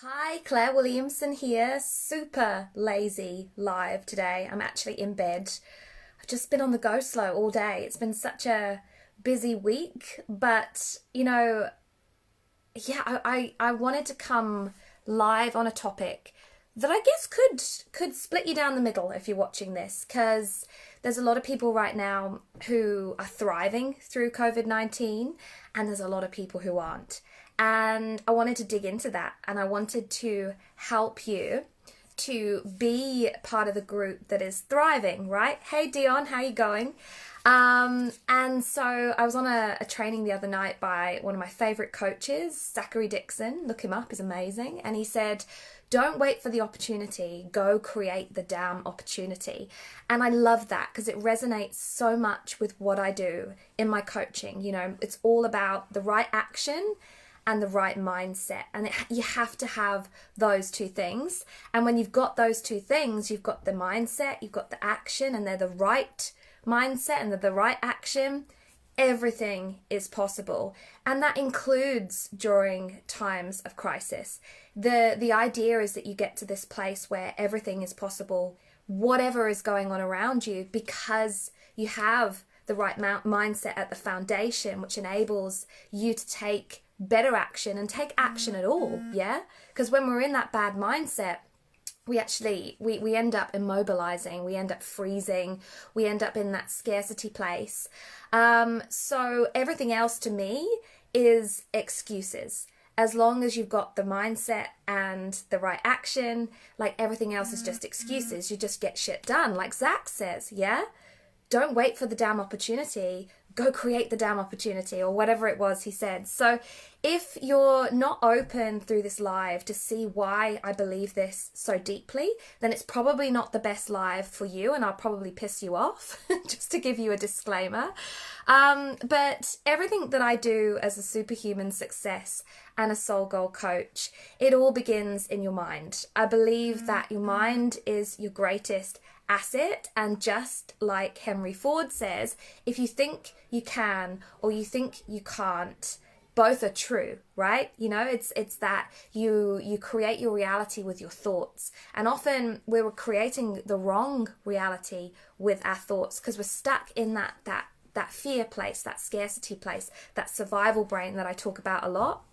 Hi, Claire Williamson here. Super lazy live today. I'm actually in bed. I've just been on the go slow all day. It's been such a busy week, but I wanted to come live on a topic that I guess could split you down the middle if you're watching this, because there's a lot of people right now who are thriving through COVID-19 and there's a lot of people who aren't. And I wanted to dig into that, and I wanted to help you to be part of the group that is thriving, right? Hey Dion, how you going? And so I was on a training the other night by one of my favorite coaches, Zachary Dixon. Look him up, he's amazing. And he said, don't wait for the opportunity, go create the damn opportunity. And I love that because it resonates so much with what I do in my coaching. You know, it's all about the right action and the right mindset. And you have to have those two things. And when you've got those two things, you've got the mindset, you've got the action, and they're the right mindset and the right action, everything is possible. And that includes during times of crisis. The idea is that you get to this place where everything is possible, whatever is going on around you, because you have the right mindset at the foundation, which enables you to take better action and take action at all. Yeah, because when we're in that bad mindset, we end up immobilizing, we end up freezing, we end up in that scarcity place. So everything else to me is excuses. As long as you've got the mindset and the right action, like everything else is just excuses. You just get shit done, like Zach says, yeah? Don't wait for the damn opportunity, go create the damn opportunity, or whatever it was he said. So if you're not open through this live to see why I believe this so deeply, then it's probably not the best live for you, and I'll probably piss you off, just to give you a disclaimer. But everything that I do as a superhuman success and a soul goal coach, it all begins in your mind. I believe that your mind is your greatest asset, and just like Henry Ford says, if you think you can or you think you can't, both are true, right? You know, it's that you create your reality with your thoughts, and often we're creating the wrong reality with our thoughts because we're stuck in that fear place, that scarcity place, that survival brain that I talk about a lot.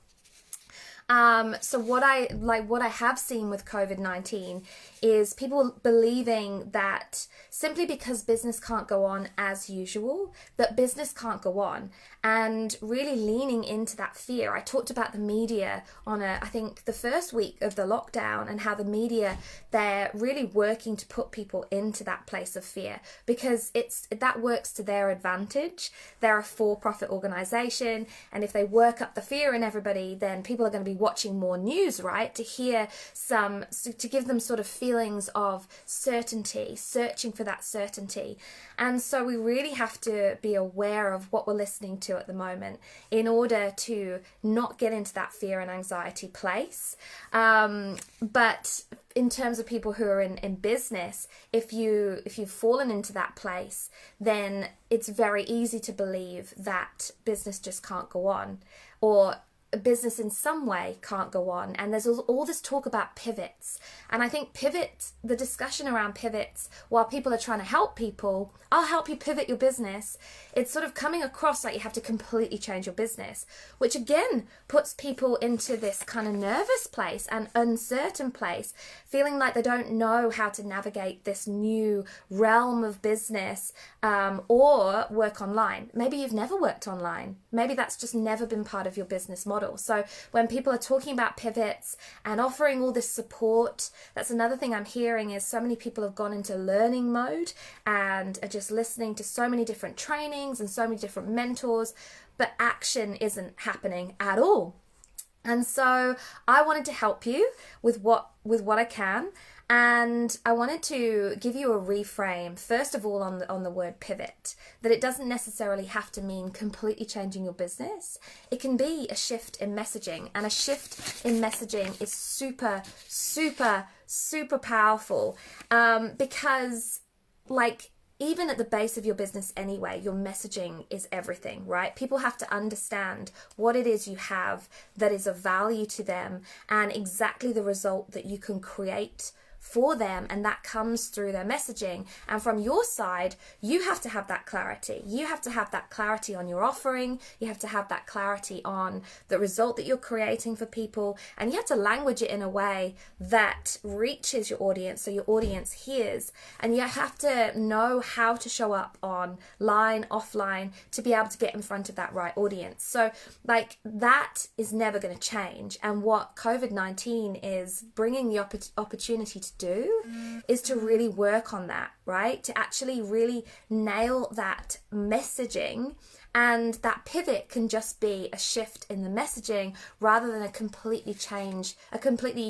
So what I have seen with COVID-19 is people believing that simply because business can't go on as usual, that business can't go on, and really leaning into that fear. I talked about the media on I think the first week of the lockdown, and how the media, they're really working to put people into that place of fear because that works to their advantage. They're a for-profit organization, and if they work up the fear in everybody, then people are going to be watching more news, right? To give them sort of feelings of certainty, searching for that certainty. And so we really have to be aware of what we're listening to at the moment in order to not get into that fear and anxiety place. But in terms of people who are in business, if you've fallen into that place, then it's very easy to believe that business just can't go on, or business in some way can't go on. And there's all this talk about pivots, and I think the discussion around pivots, while people are trying to help people, I'll help you pivot your business, it's sort of coming across like you have to completely change your business, which again puts people into this kind of nervous place and uncertain place, feeling like they don't know how to navigate this new realm of business, or work online. Maybe you've never worked online, maybe that's just never been part of your business model. So when people are talking about pivots and offering all this support, that's another thing I'm hearing, is so many people have gone into learning mode and are just listening to so many different trainings and so many different mentors, but action isn't happening at all. And so I wanted to help you with what I can. And I wanted to give you a reframe, first of all, on the word pivot, that it doesn't necessarily have to mean completely changing your business. It can be a shift in messaging, and a shift in messaging is super, super, super powerful, because like even at the base of your business anyway, your messaging is everything, right? People have to understand what it is you have that is of value to them and exactly the result that you can create for them, and that comes through their messaging. And from your side, you have to have that clarity. You have to have that clarity on your offering. You have to have that clarity on the result that you're creating for people, and you have to language it in a way that reaches your audience so your audience hears. And you have to know how to show up online, offline, to be able to get in front of that right audience. So like that is never going to change. And what COVID-19 is bringing the opportunity to do is to really work on that, right? To actually really nail that messaging, and that pivot can just be a shift in the messaging rather than a completely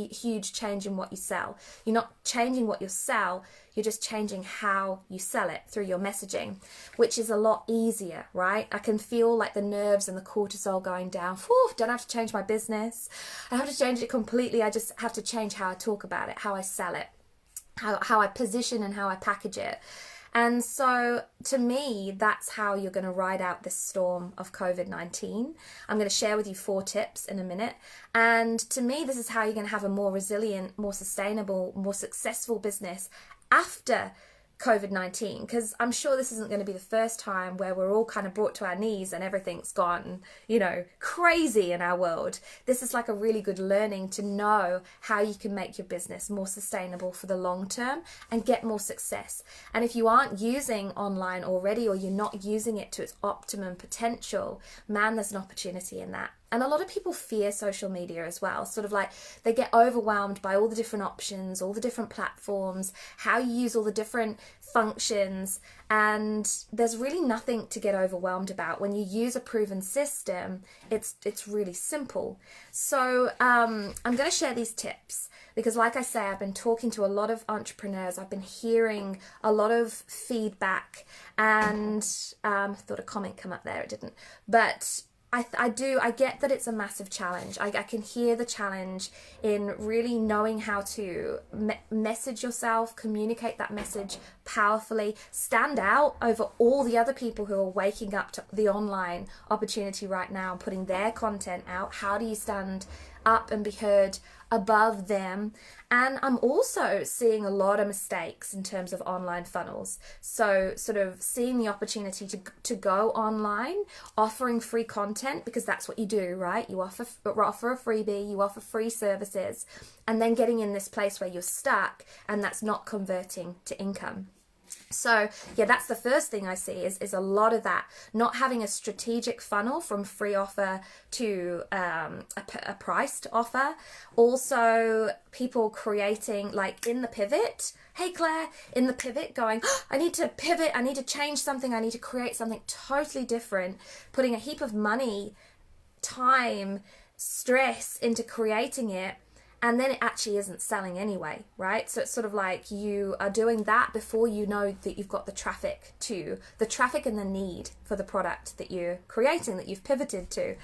huge change in what you sell. You're not changing what you sell, you're just changing how you sell it through your messaging, which is a lot easier, right? I can feel like the nerves and the cortisol going down. Whew, don't have to change my business. I have to change it completely. I just have to change how I talk about it, how I sell it, how I position and how I package it. And so to me, that's how you're going to ride out this storm of COVID-19. I'm going to share with you 4 tips in a minute. And to me, this is how you're going to have a more resilient, more sustainable, more successful business after COVID-19, because I'm sure this isn't going to be the first time where we're all kind of brought to our knees and everything's gone, crazy in our world. This is like a really good learning to know how you can make your business more sustainable for the long term and get more success. And if you aren't using online already, or you're not using it to its optimum potential, man, there's an opportunity in that. And a lot of people fear social media as well, sort of like they get overwhelmed by all the different options, all the different platforms, how you use all the different functions, and there's really nothing to get overwhelmed about. When you use a proven system, it's really simple. So I'm going to share these tips because, like I say, I've been talking to a lot of entrepreneurs. I've been hearing a lot of feedback, and I thought a comment come up there, it didn't, but I get that it's a massive challenge. I can hear the challenge in really knowing how to message yourself, communicate that message powerfully, stand out over all the other people who are waking up to the online opportunity right now and putting their content out. How do you stand up and be heard above them? And I'm also seeing a lot of mistakes in terms of online funnels. So sort of seeing the opportunity to go online, offering free content, because that's what you do, right? You offer a freebie, you offer free services, and then getting in this place where you're stuck and that's not converting to income. So yeah, that's the first thing I see is a lot of that, not having a strategic funnel from free offer to a priced offer. Also people creating, like in the pivot, hey Claire, in the pivot going, oh, I need to pivot, I need to change something, I need to create something totally different, putting a heap of money, time, stress into creating it. And then it actually isn't selling anyway, right? So it's sort of like you are doing that before you know that you've got the traffic and the need for the product that you're creating, that you've pivoted to.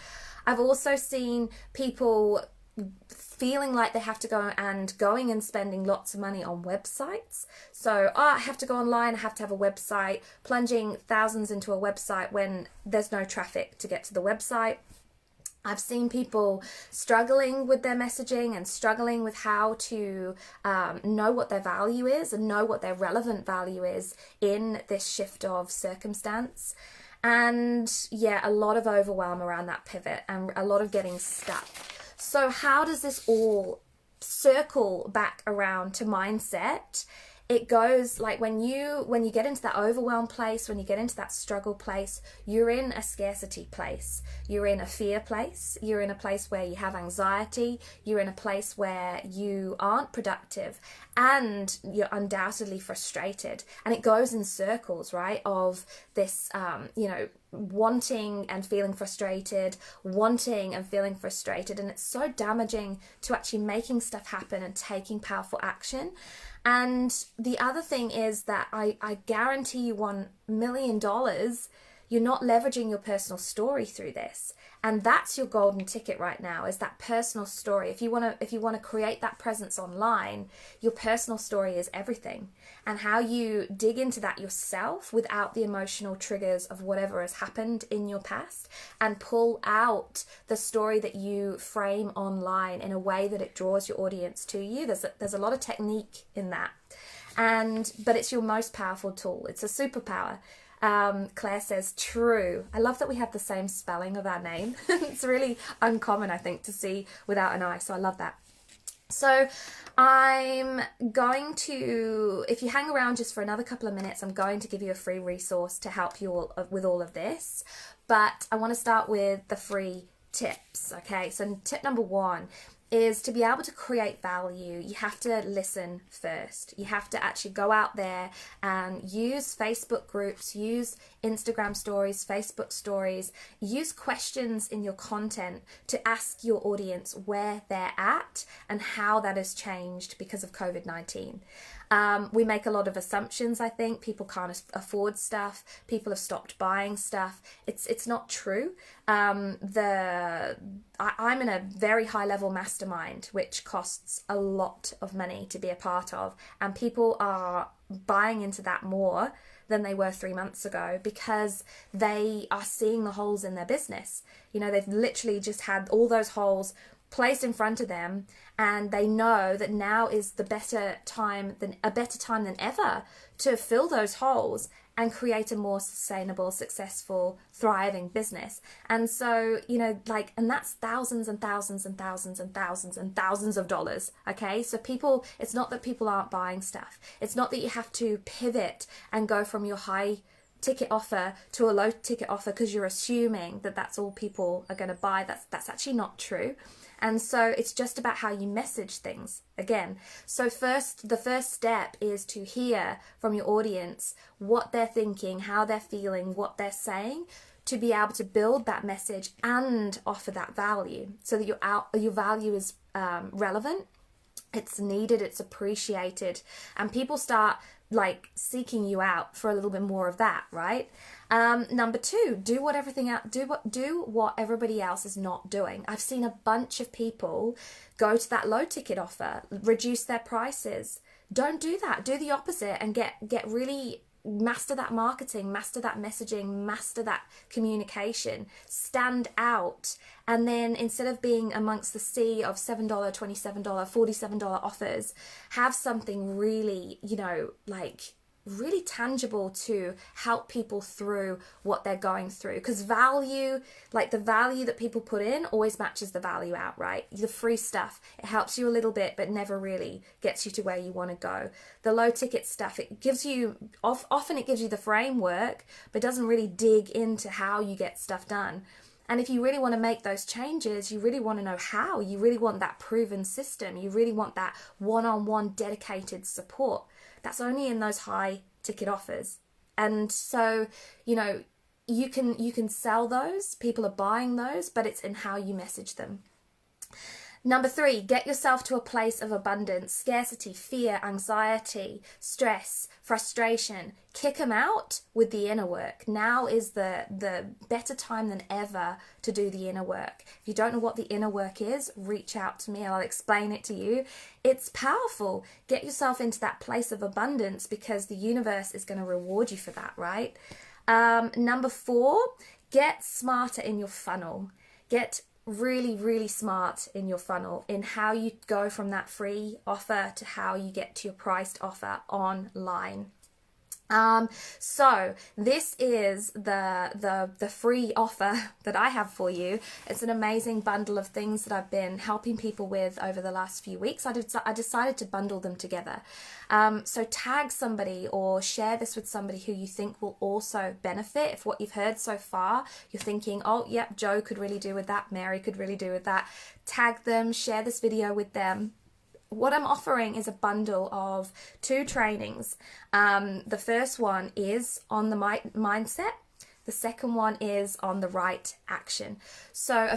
I've also seen people feeling like they have to going and spending lots of money on websites. So, I have to go online, I have to have a website, plunging thousands into a website when there's no traffic to get to the website. I've seen people struggling with their messaging and struggling with how to know what their value is and know what their relevant value is in this shift of circumstance. And yeah, a lot of overwhelm around that pivot and a lot of getting stuck. So how does this all circle back around to mindset? It goes like when you get into that overwhelm place, when you get into that struggle place, you're in a scarcity place, you're in a fear place, you're in a place where you have anxiety, you're in a place where you aren't productive, and you're undoubtedly frustrated. And it goes in circles, right, of this wanting and feeling frustrated, wanting and feeling frustrated, and it's so damaging to actually making stuff happen and taking powerful action. And the other thing is that I guarantee you $1 million, you're not leveraging your personal story through this. And that's your golden ticket right now, is that personal story. If you want to create that presence online, your personal story is everything. And how you dig into that yourself without the emotional triggers of whatever has happened in your past, and pull out the story that you frame online in a way that it draws your audience to you. There's a lot of technique in that. But it's your most powerful tool. It's a superpower. Claire says, true. I love that we have the same spelling of our name. It's really uncommon, I think, to see without an I, so I love that. So I'm going to, if you hang around just for another couple of minutes, I'm going to give you a free resource to help you all with all of this. But I want to start with the free tips. Okay, so tip number 1 is to be able to create value. You have to listen first. You have to actually go out there and use Facebook groups, use Instagram stories, Facebook stories, use questions in your content to ask your audience where they're at and how that has changed because of COVID-19. We make a lot of assumptions, I think. People can't afford stuff. People have stopped buying stuff. It's not true. I'm in a very high level mastermind, which costs a lot of money to be a part of. And people are buying into that more than they were 3 months ago because they are seeing the holes in their business. You know, they've literally just had all those holes placed in front of them, and they know that now is a better time than ever to fill those holes and create a more sustainable, successful, thriving business. And so, you know, like, and that's thousands and thousands and thousands and thousands and thousands of dollars. Okay, so people, it's not that people aren't buying stuff. It's not that you have to pivot and go from your high ticket offer to a low ticket offer because you're assuming that that's all people are going to buy. That's actually not true. And so it's just about how you message things again. So the first step is to hear from your audience what they're thinking, how they're feeling, what they're saying, to be able to build that message and offer that value so that your value is relevant, it's needed, it's appreciated, and people start like seeking you out for a little bit more of that, right? Number 2, do what everybody else is not doing. I've seen a bunch of people go to that low ticket offer, reduce their prices. Don't do that. Do the opposite and get really master that marketing, master that messaging, master that communication, stand out. And then instead of being amongst the sea of $7, $27, $47 offers, have something really, you know, like really tangible to help people through what they're going through, because value, like the value that people put in always matches the value out, right? The free stuff, it helps you a little bit but never really gets you to where you want to go. The low ticket stuff, it gives you often it gives you the framework but doesn't really dig into how you get stuff done. And if you really want to make those changes, you really want to know how. You really want that proven system. You really want that one-on-one dedicated support. That's only in those high ticket offers. And so, you know, you can sell those. People are buying those, but it's in how you message them. Number 3, get yourself to a place of abundance, scarcity, fear, anxiety, stress, frustration. Kick them out with the inner work. Now is the better time than ever to do the inner work. If you don't know what the inner work is, reach out to me and I'll explain it to you. It's powerful. Get yourself into that place of abundance because the universe is going to reward you for that, right? Number 4, get smarter in your funnel. Get really, really smart in your funnel in how you go from that free offer to how you get to your priced offer online. So this is the free offer that I have for you. It's an amazing bundle of things that I've been helping people with over the last few weeks. I decided to bundle them together. So tag somebody or share this with somebody who you think will also benefit. If what you've heard so far, you're thinking, oh, yep, Joe could really do with that, Mary could really do with that. Tag them, share this video with them. What I'm offering is a bundle of 2 trainings. The first one is on the mindset. The second one is on the right action. So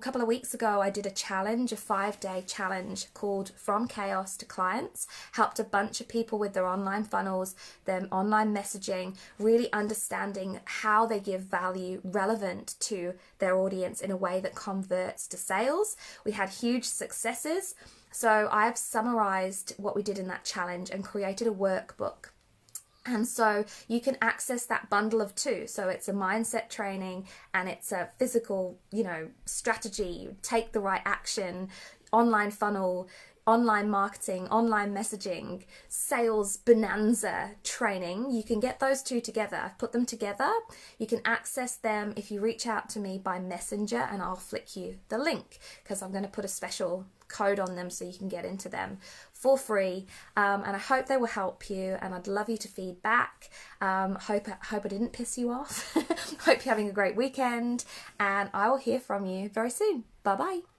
couple of weeks ago, I did a challenge, a 5-day challenge called From Chaos to Clients. Helped a bunch of people with their online funnels, their online messaging, really understanding how they give value relevant to their audience in a way that converts to sales. We had huge successes. So I've summarized what we did in that challenge and created a workbook. And so you can access that bundle of 2. So it's a mindset training and it's a physical, strategy, take the right action, online funnel, online marketing, online messaging, sales bonanza training. You can get those 2 together. I've put them together. You can access them if you reach out to me by Messenger, and I'll flick you the link because I'm going to put a special code on them so you can get into them for free, and I hope they will help you, and I'd love you to feedback. Hope I didn't piss you off. Hope you're having a great weekend, and I will hear from you very soon. Bye bye.